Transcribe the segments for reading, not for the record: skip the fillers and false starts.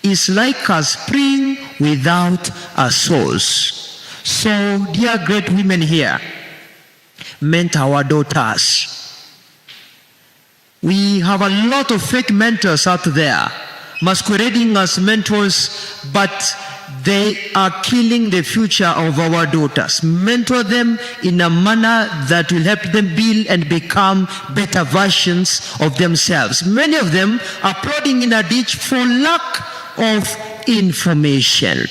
is like a spring without a source. So, dear great women here, mentor our daughters. We have a lot of fake mentors out there, masquerading as mentors, but they are killing the future of our daughters. Mentor them in a manner that will help them build and become better versions of themselves. Many of them are plodding in a ditch for lack of information.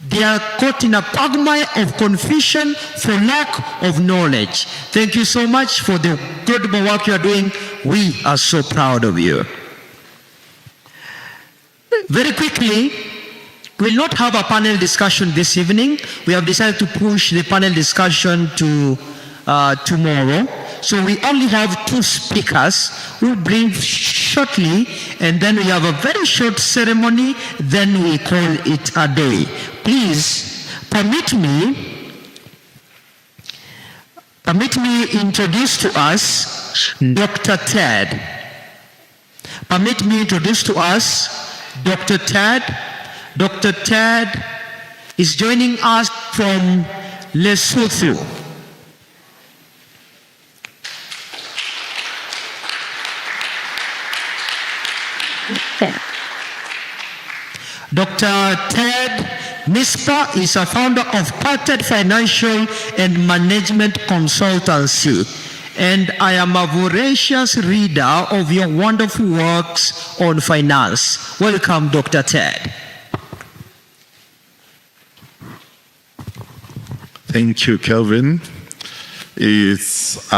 They are caught in a quagmire of confusion for lack of knowledge. Thank you so much for the incredible work you are doing. We are so proud of you. Very quickly, we'll not have a panel discussion this evening. We have decided to push the panel discussion to tomorrow. So we only have 2 speakers who will bring shortly, and then we have a very short ceremony, then we call it a day. Please permit me introduce to us Dr. Ted. Permit me introduce to us Dr. Ted. Dr. Ted is joining us from Lesotho. Dr. Ted Mispa is a founder of Parted Financial and Management Consultancy, and I am a voracious reader of your wonderful works on finance. Welcome, Dr. Ted. Thank you, Kelvin. It's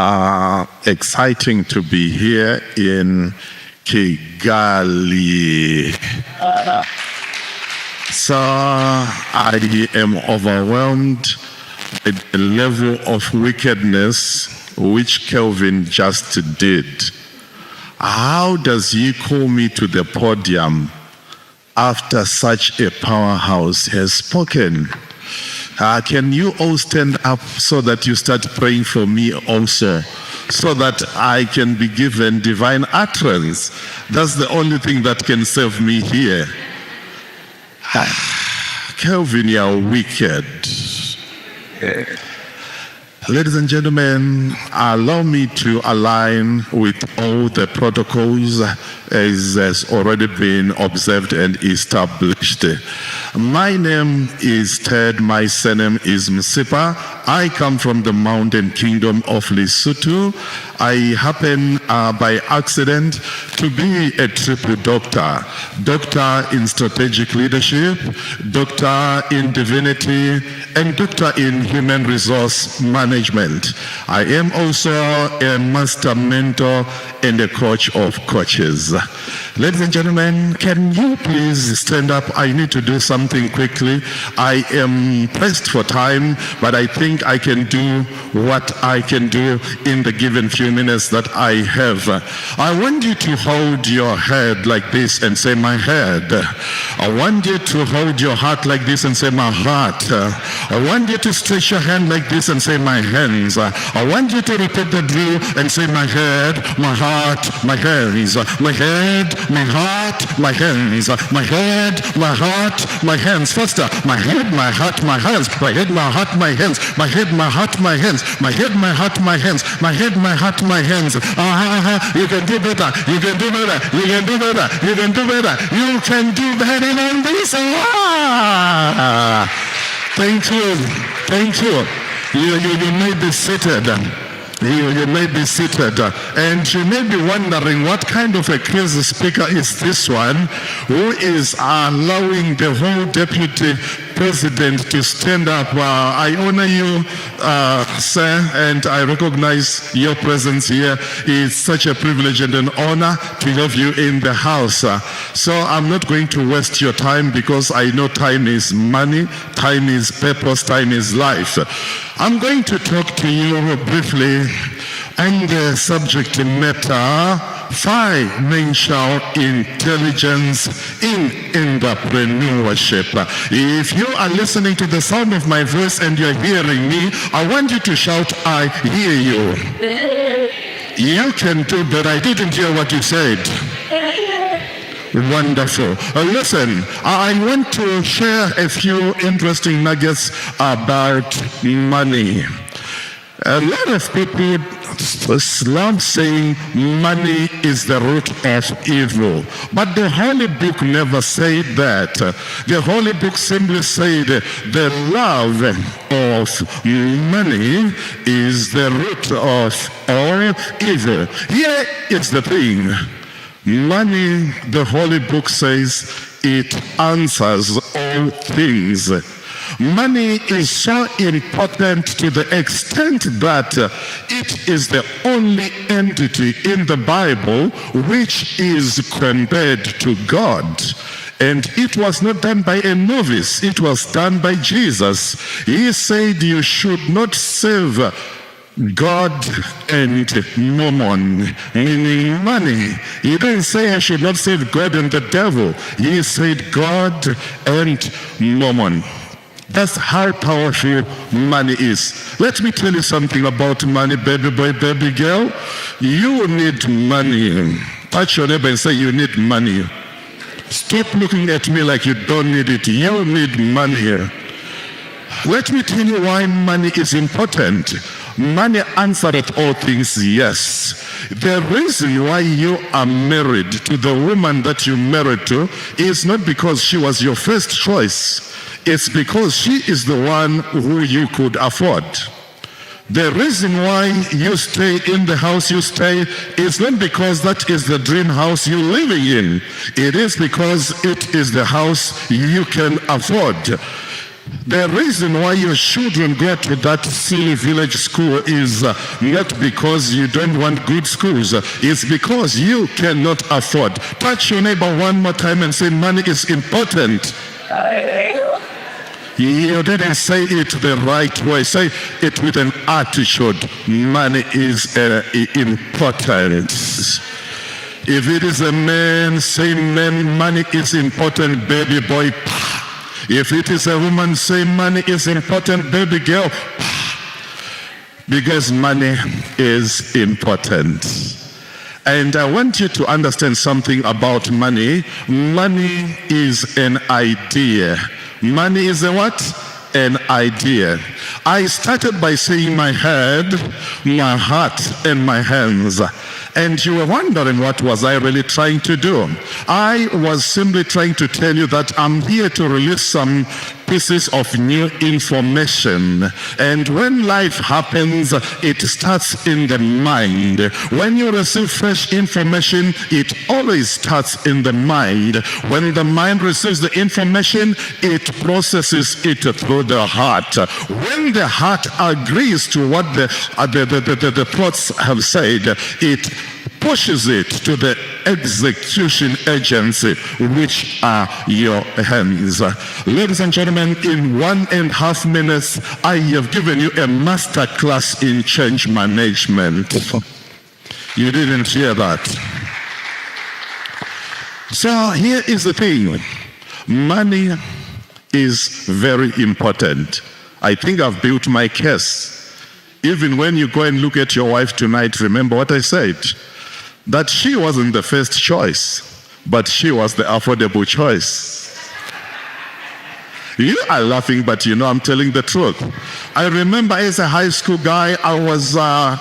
exciting to be here in Kigali. So I am overwhelmed by the level of wickedness which Kelvin just did. How does he call me to the podium after such a powerhouse has spoken? Can you all stand up so that you start praying for me also, so that I can be given divine utterance? That's the only thing that can save me here. Kelvin, you are wicked. Ladies and gentlemen, allow me to align with all the protocols as has already been observed and established. My name is Ted, my surname is Msipa. I come from the mountain kingdom of Lesotho. I happen by accident to be a triple doctor. Doctor in strategic leadership, doctor in divinity, and doctor in human resource management. I am also a master mentor and a coach of coaches. Ladies and gentlemen, can you please stand up? I need to do something quickly. I am pressed for time, but I think I can do what I can do in the given few minutes that I have. I want you to hold your head like this and say, my head. I want you to hold your heart like this and say, my heart. I want you to stretch your hand like this and say, my hands. I want you to repeat the drill and say, my head, my heart, my hands. My head, my heart, my hands. My head, my heart, my hands. Faster. My head, my heart, my hands. My head, my heart, my hands. My head, my heart, my hands. My head, my heart, my hands. My head, my heart, my hands. You can do better. You can do better. You can do better. You can do better. You can do better than this. Thank you. Thank you. You may be seated. You may be seated, and you may be wondering what kind of a crazy speaker is this one who is allowing the whole deputy president to stand up. I honor you, sir, and I recognize your presence here. It's such a privilege and an honor to have you in the house. So I'm not going to waste your time because I know time is money, time is purpose, time is life. I'm going to talk to you briefly on the subject matter, financial intelligence in entrepreneurship. If you are listening to the sound of my voice and you're hearing me, I want you to shout, I hear you. You can do better. I didn't hear what you said. Wonderful. Listen, I want to share a few interesting nuggets about money. A lot of people love saying money is the root of evil. But the Holy Book never said that. The Holy Book simply said the love of money is the root of all evil. Here is the thing. Money, the Holy Book says, it answers all things. Money is so important to the extent that it is the only entity in the Bible which is compared to God. And it was not done by a novice, it was done by Jesus. He said you should not serve God and mammon, meaning money. He didn't say I should not serve God and the devil. He said God and mammon. That's how powerful money is. Let me tell you something about money, baby boy, baby girl. You need money. Touch your neighbor and say, you need money. Stop looking at me like you don't need it. You need money. Let me tell you why money is important. Money answered all things, yes. The reason why you are married to the woman that you married to is not because she was your first choice. It's because she is the one who you could afford. The reason why you stay in the house you stay is not because that is the dream house you're living in. It is because it is the house you can afford. The reason why your children go to that silly village school is not because you don't want good schools. It's because you cannot afford. Touch your neighbor one more time and say, money is important. You didn't say it the right way. Say it with an attitude. Money is important. If it is a man, say man, money is important, baby boy. If it is a woman, say money is important, baby girl. Because money is important. And I want you to understand something about money. Money is an idea. Money is a what? An idea. I started by saying my head, my heart, and my hands. And you were wondering what was I really trying to do. I was simply trying to tell you that I'm here to release some pieces of new information. And when life happens, it starts in the mind. When you receive fresh information, it always starts in the mind. When the mind receives the information, it processes it through the heart. When the heart agrees to what the thoughts have said, it pushes it to the execution agency, which are your hands. Ladies and gentlemen, in 1.5 minutes, I have given you a master class in change management. You didn't hear that. So here is the thing. Money is very important. I think I've built my case. Even when you go and look at your wife tonight, remember what I said. That she wasn't the first choice, but she was the affordable choice. You are laughing, but you know I'm telling the truth. I remember as a high school guy, I was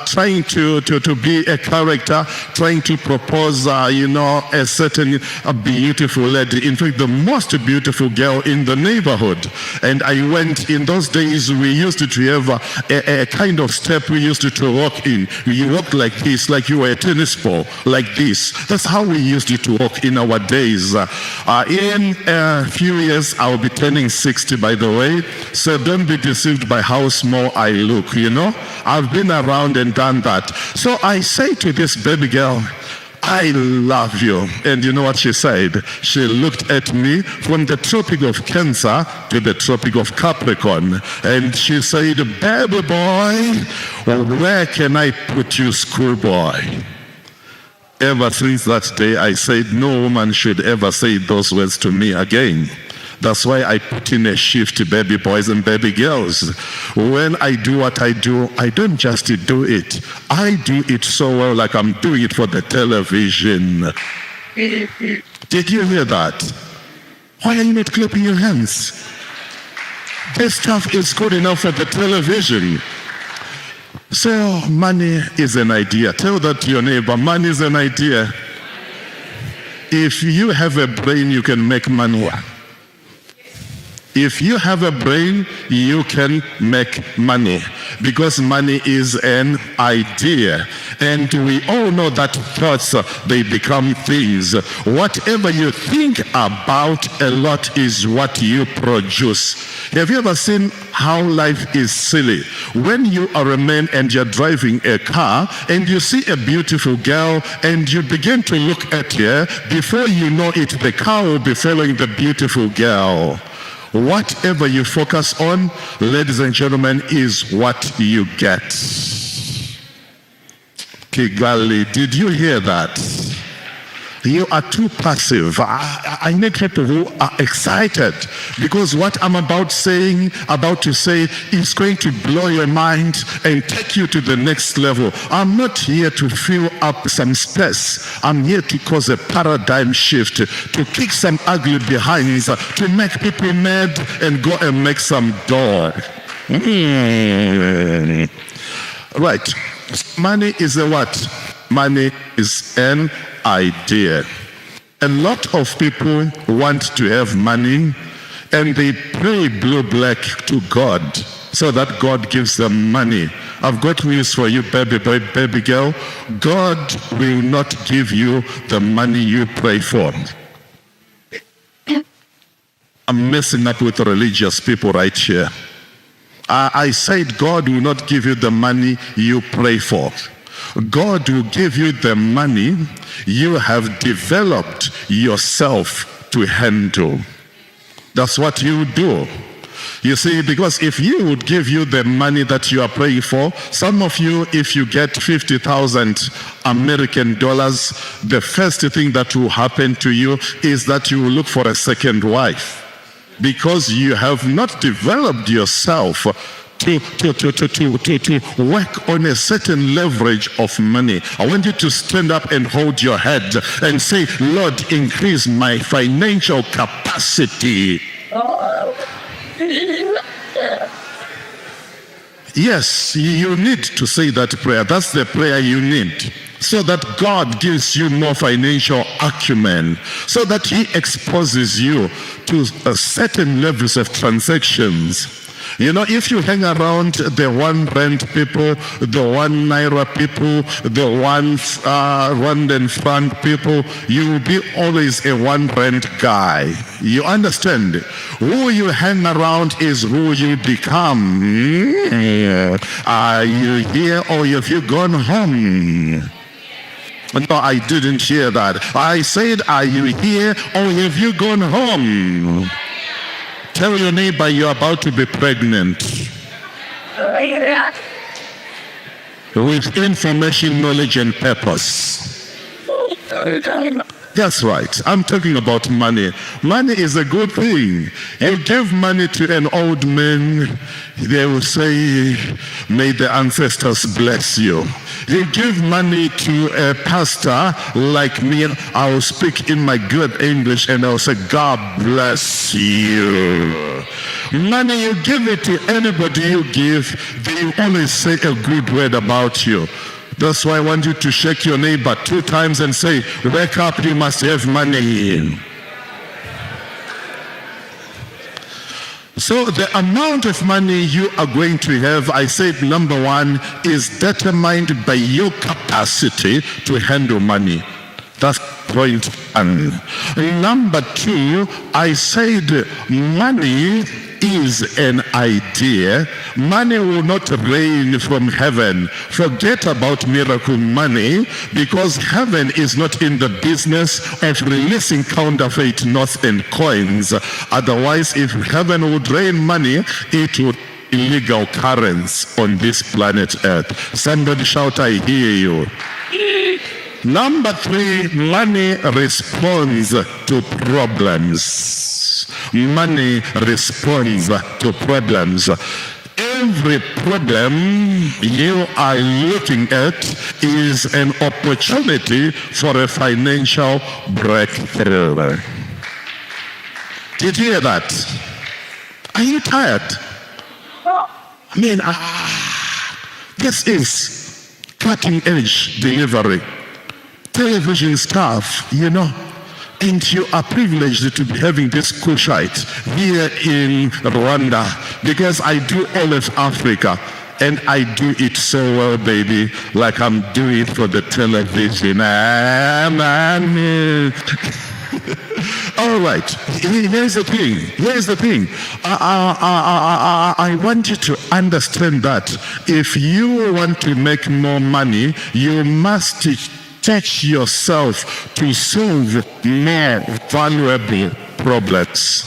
trying to be a character, trying to propose, a certain beautiful lady. In fact, the most beautiful girl in the neighborhood. And I went, in those days, we used to have a kind of step we used to walk in. You walk like this, like you were a tennis ball, like this. That's how we used to walk in our days. In a few years, I'll be turning 60, by the way, so don't be deceived by how small I look, I've been around and done that. So I say to this baby girl, I love you. And you know what she said? She looked at me from the Tropic of Cancer to the Tropic of Capricorn. And she said, baby boy, where can I put you, schoolboy? Ever since that day, I said, no woman should ever say those words to me again. That's why I put in a shift, baby boys and baby girls. When I do what I do, I don't just do it. I do it so well, like I'm doing it for the television. Did you hear that? Why are you not clapping your hands? This stuff is good enough for the television. So money is an idea. Tell that to your neighbor, money is an idea. If you have a brain, you can make money. If you have a brain, you can make money, because money is an idea. And we all know that thoughts, they become things. Whatever you think about a lot is what you produce. Have you ever seen how life is silly? When you are a man and you're driving a car and you see a beautiful girl and you begin to look at her, before you know it, the car will be following the beautiful girl. Whatever you focus on, ladies and gentlemen, is what you get. Kigali, did you hear that? You are too passive. I need people who are excited, because what I'm about to say is going to blow your mind and take you to the next level. I'm not here to fill up some space. I'm here to cause a paradigm shift, to kick some ugly behinds, to make people mad and go and make some dough. Right. Money is a what? Money is an idea. A lot of people want to have money, and they pray blue-black to God so that God gives them money. I've got news for you, baby girl. God will not give you the money you pray for. I'm messing up with religious people right here. I said God will not give you the money you pray for. God will give you the money you have developed yourself to handle. That's what you do. You see, because if you would give you the money that you are praying for, some of you, if you get 50,000 American dollars, the first thing that will happen to you is that you will look for a second wife, because you have not developed yourself to work on a certain leverage of money. I want you to stand up and hold your head and say, Lord, increase my financial capacity. Yes, you need to say that prayer. That's the prayer you need, so that God gives you more financial acumen, so that He exposes you to certain levels of transactions. You know, if you hang around the 1 rand people, the 1 naira people, the 1 Rwandan franc people, you will be always a 1 rand guy. You understand? Who you hang around is who you become. Are you here, or have you gone home? No, I didn't hear that. I said, are you here, or have you gone home? Tell your neighbor you're about to be pregnant. With information, knowledge, and purpose. That's right. I'm talking about money. Money is a good thing. You give money to an old man, they will say, may the ancestors bless you. You give money to a pastor like me, I will speak in my good English and I will say, God bless you. Money, you give it to anybody you give, they will always say a good word about you. That's why I want you to shake your neighbor 2 times and say, wake up, you must have money. So the amount of money you are going to have, I said number 1, is determined by your capacity to handle money. That's point 1. Number 2, I said money is an idea. Money will not rain from heaven. Forget about miracle money, because heaven is not in the business of releasing counterfeit notes and coins. Otherwise, if heaven would rain money, it would be illegal currency on this planet Earth. Somebody shout, I hear you. Number 3, money responds to problems. Money responds to problems. every problem you are looking at is an opportunity for a financial breakthrough. Did you hear that? Are you tired? I mean, this is cutting edge delivery. Television staff, you know, and you are privileged to be having this kushite here in Rwanda, because I do all of Africa, and I do it so well, baby, like I'm doing it for the television. All right, here's the thing. I want you to understand that if you want to make more money, you must teach yourself to solve more valuable problems.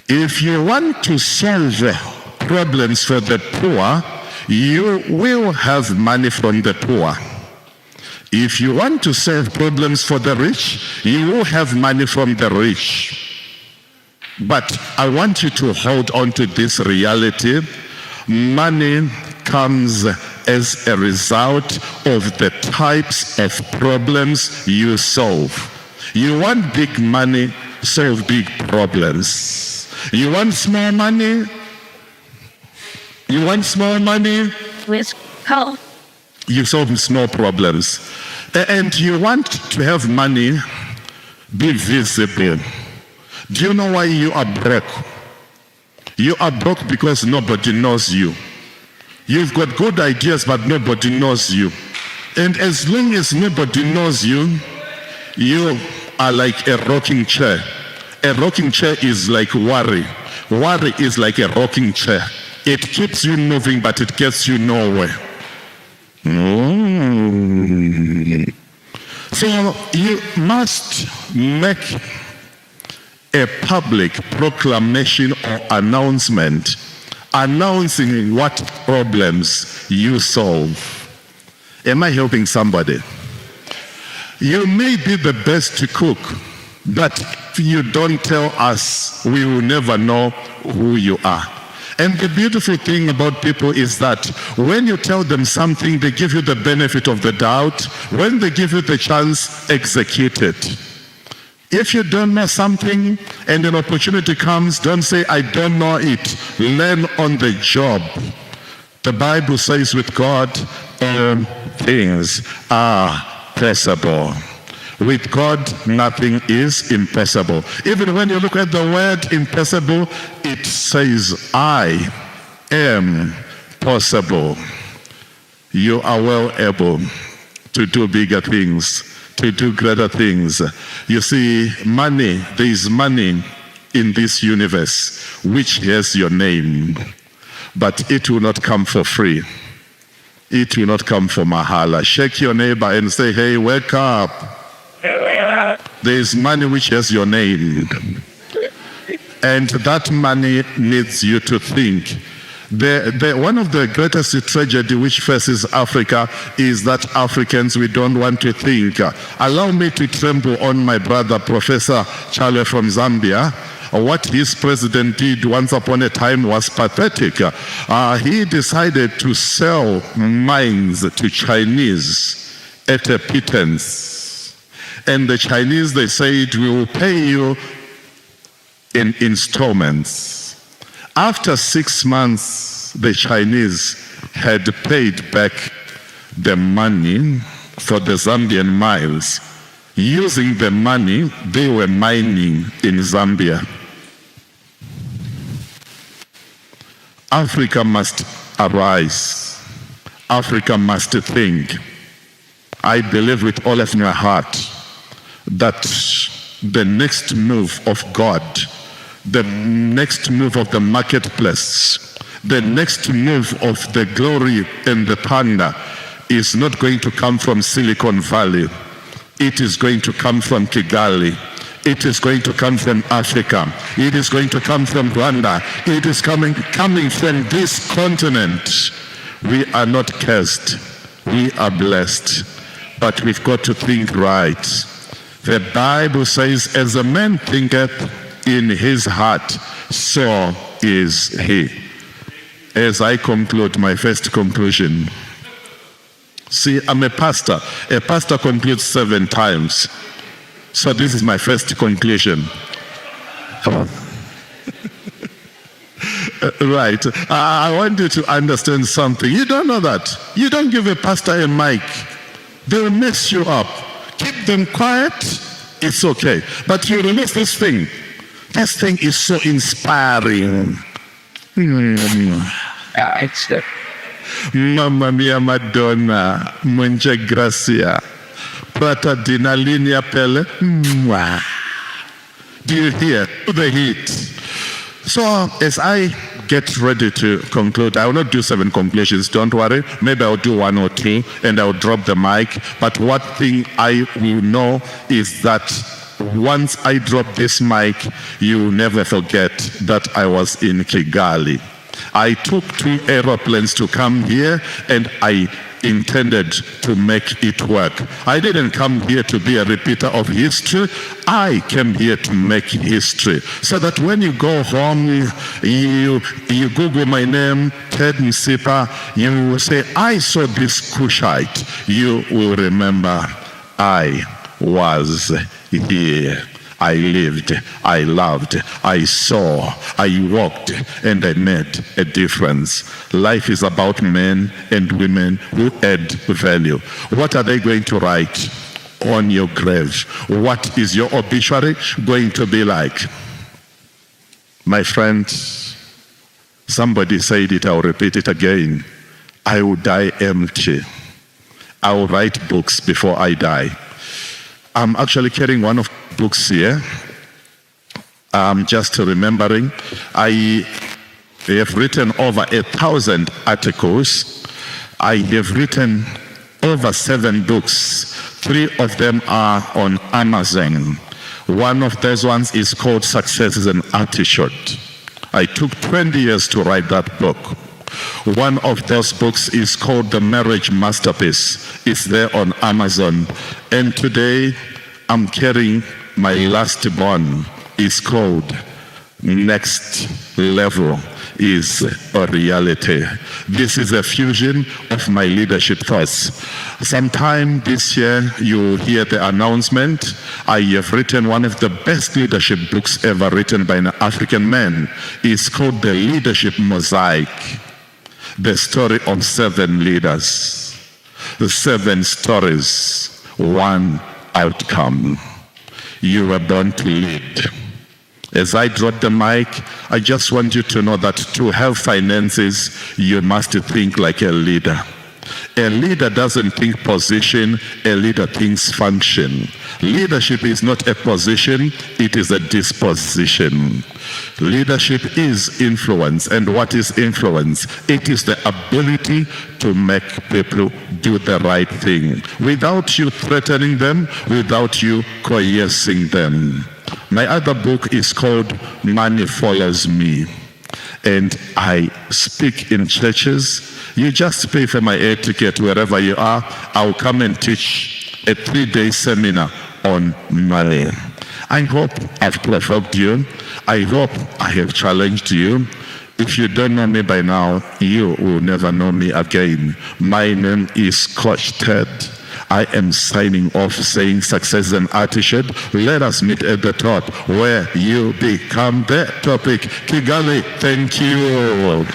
If you want to solve problems for the poor, you will have money from the poor. If you want to solve problems for the rich, you will have money from the rich. But I want you to hold on to this reality. Money comes as a result of the types of problems you solve. You want big money, solve big problems. You want small money? You want small money? With help. You solve small problems. And you want to have money be visible. Do you know why you are broke? You are broke because nobody knows you. You've got good ideas, but nobody knows you. And as long as nobody knows you, you are like a rocking chair. A rocking chair is like worry. Worry is like a rocking chair. It keeps you moving, but it gets you nowhere. So you must make a public proclamation or announcement announcing what problems you solve. Am I helping somebody? You may be the best to cook, but if you don't tell us, we will never know who you are. And the beautiful thing about people is that when you tell them something, they give you the benefit of the doubt. When they give you the chance, execute it. If you don't know something and an opportunity comes, don't say, I don't know it. Learn on the job. The Bible says with God, all things are possible. With God, nothing is impossible. Even when you look at the word impossible, it says, I am possible. You are well able to do bigger things, to do greater things. You see, money, there is money in this universe which has your name, but it will not come for free. It will not come for mahala. Shake your neighbor and say, hey, wake up. There is money which has your name. And that money needs you to think. One of the greatest tragedy which faces Africa is that Africans, we don't want to think. Allow me to tremble on my brother, Professor Chale from Zambia. What his president did once upon a time was pathetic. He decided to sell mines to Chinese at a pittance. And the Chinese, they said, we will pay you in installments. After 6 months, the Chinese had paid back the money for the Zambian mines. Using the money, they were mining in Zambia. Africa must arise. Africa must think. I believe with all of my heart that the next move of God, the next move of the marketplace, the next move of the glory and the thunder is not going to come from Silicon Valley. It is going to come from Kigali. It is going to come from Africa. It is going to come from Rwanda. It is coming from this continent. We are not cursed. We are blessed. But we've got to think right. The Bible says, as a man thinketh in his heart, so is he. as I conclude my first conclusion. See, I'm a pastor. A pastor concludes 7 times. So this is my first conclusion. Right. I want you to understand something. You don't know that. You don't give a pastor a mic. They will mess you up. Keep them quiet. It's okay. But you release this thing. This thing is so inspiring. Mamma mia Madonna, mucha gracia. Prata dina linea pelle. Do you hear the heat? So as I get ready to conclude, I will not do 7 conclusions, don't worry. Maybe I'll do 1 or 2 and I'll drop the mic. But one thing I will know is that once I drop this mic, you will never forget that I was in Kigali. I took 2 aeroplanes to come here and I intended to make it work. I didn't come here to be a repeater of history. I came here to make history. So that when you go home, you Google my name, Ted Nsipa, you will say, I saw this Cushite. You will remember I was here. I lived, I loved, I saw, I walked, and I made a difference. Life is about men and women who add value. What are they going to write on your grave? What is your obituary going to be like? My friend, somebody said it, I'll repeat it again. I will die empty. I will write books before I die. I'm actually carrying one of the books here. Just remembering, I have written over 1,000 articles. I have written over 7 books. 3 of them are on Amazon. One of those ones is called Success is an Antidote. I took 20 years to write that book. One of those books is called The Marriage Masterpiece. It's there on Amazon. And today, I'm carrying my last one. It's called Next Level is a Reality. This is a fusion of my leadership thoughts. Sometime this year, you'll hear the announcement. I have written one of the best leadership books ever written by an African man. It's called The Leadership Mosaic. The story of 7 leaders, the 7 stories, 1 outcome. You were born to lead. As I drop the mic, I just want you to know that to have finances, you must think like a leader. A leader doesn't think position, a leader thinks function. Leadership is not a position, it is a disposition. Leadership is influence. And what is influence? It is the ability to make people do the right thing without you threatening them, without you coercing them. My other book is called Money Follows Me. And I speak in churches. You just pay for my air ticket wherever you are. I'll come and teach a 3-day seminar on money. I hope I've provoked you. I hope I have challenged you. If you don't know me by now, you will never know me again. My name is Coach Ted. I am signing off saying success is an attitude. Let us meet at the top where you become the topic. Kigali, thank you.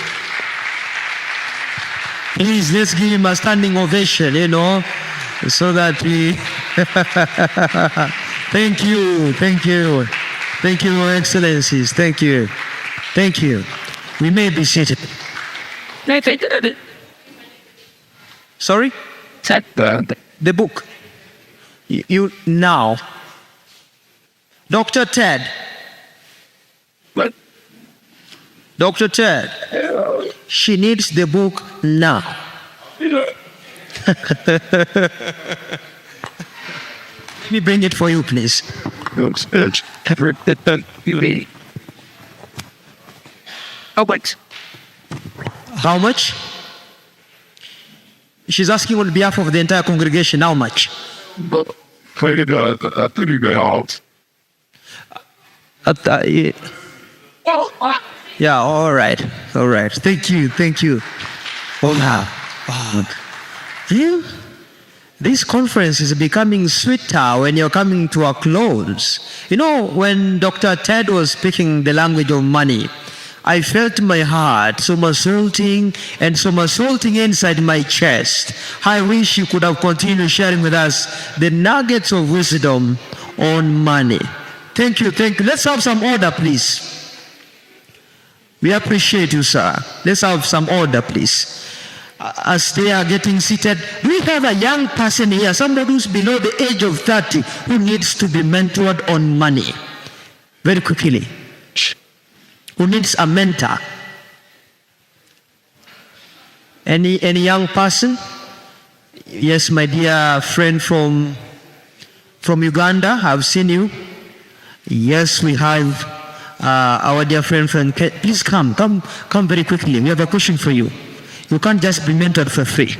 Please, let's give him a standing ovation, so that we... Thank you, thank you. Thank you, Your Excellencies. Thank you. Thank you. We may be seated. Sorry? The book. You now. Dr. Ted. What? Dr. Ted. She needs the book now. Let me bring it for you, please. How much? How much? She's asking on behalf of the entire congregation, how much? Yeah, all right. All right. Thank you. Thank you. Oh, wow. Yeah. This conference is becoming sweeter when you're coming to a close. You know, when Dr. Ted was speaking the language of money, I felt my heart somersaulting inside my chest. I wish you could have continued sharing with us the nuggets of wisdom on money. Thank you, thank you. Let's have some order, please. We appreciate you, sir. Let's have some order, please. As they are getting seated, we have a young person here, somebody who's below the age of 30, who needs to be mentored on money. Very quickly. Who needs a mentor? Any young person? Yes, my dear friend from Uganda, I've seen you. Yes, we have our dear friend from Please come very quickly. We have a question for you. You can't just be mentored for free.